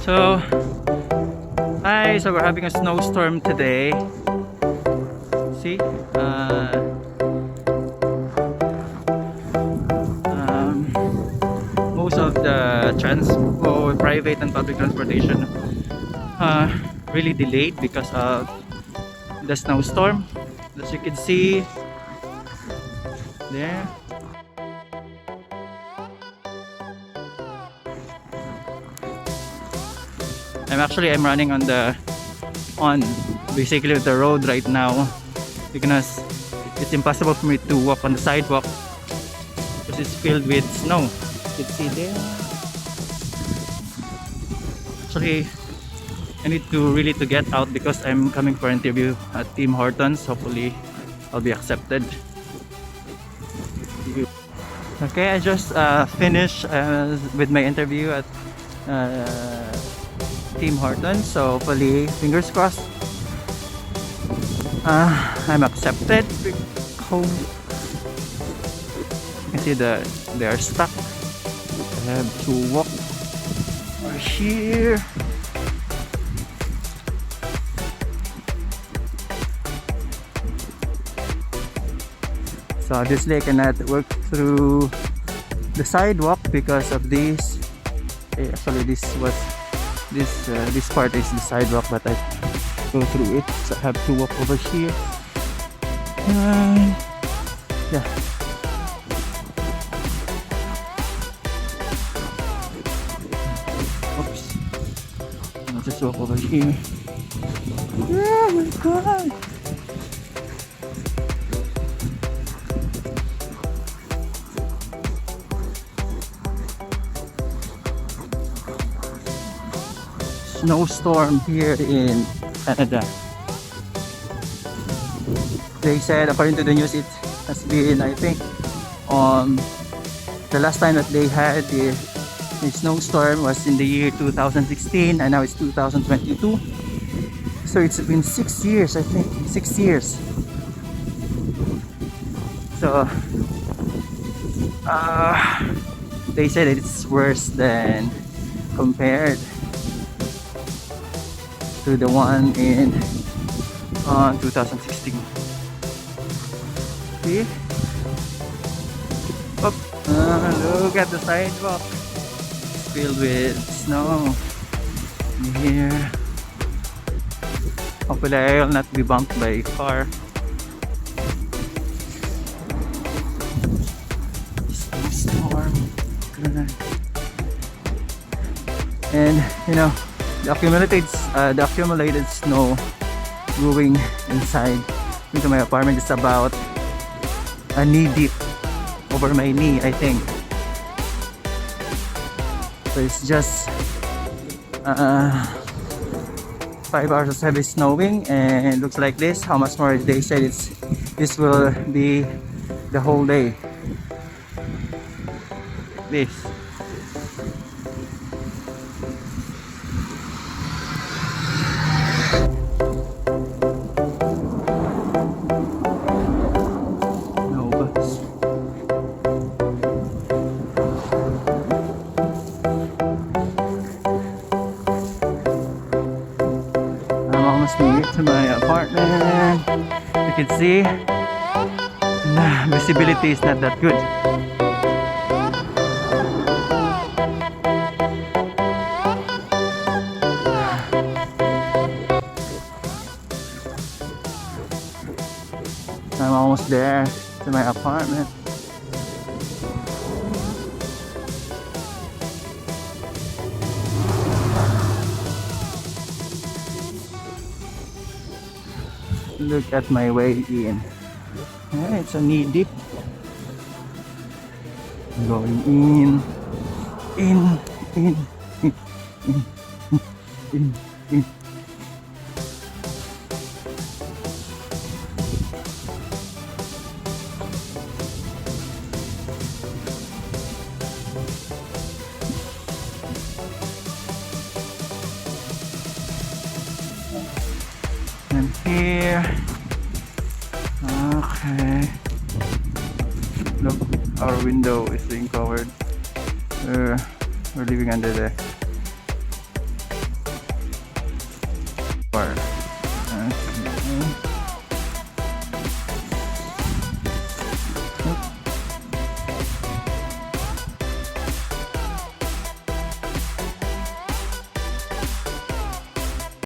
So, hi, so we're having a snowstorm today. See? Um, Most of the private and public transportation really delayed because of the snowstorm. As you can see there. I'm running on basically the road right now because it's impossible for me to walk on the sidewalk because it's filled with snow. You can see there. Actually, I need to really to get out because I'm coming for an interview at Tim Hortons. Hopefully, I'll be accepted. Okay, I just finished with my interview at Tim Hortons. So hopefully, fingers crossed, I'm accepted. Home. You can see they are stuck. I have to walk over here. So obviously I cannot work through the sidewalk because of this. Actually, this part is the sidewalk, but I go through it, so I have to walk over here. Yeah. Oops. I'll just walk over here. Oh my god. Snowstorm here in Canada. They said, according to the news, it has been, I think, the last time that they had the snowstorm was in the year 2016, and now it's 2022. So it's been 6 years, I think, 6 years. So they said it's worse than compared to the one in 2016. See? Oh, look at the sidewalk. It's filled with snow here. Hopefully I will not be bumped by a car. Snowstorm. And you know, the accumulated snow going inside into my apartment is about a knee deep, over my knee, I think. So it's just 5 hours of heavy snowing, and it looks like this. How much more they said this will be the whole day. This. Near to my apartment. You can see the visibility is not that good. I'm almost there to my apartment. Look at my way in. Yeah, it's a knee deep. Going in. And here. Okay. Look, our window is being covered. We're living under the far. Okay.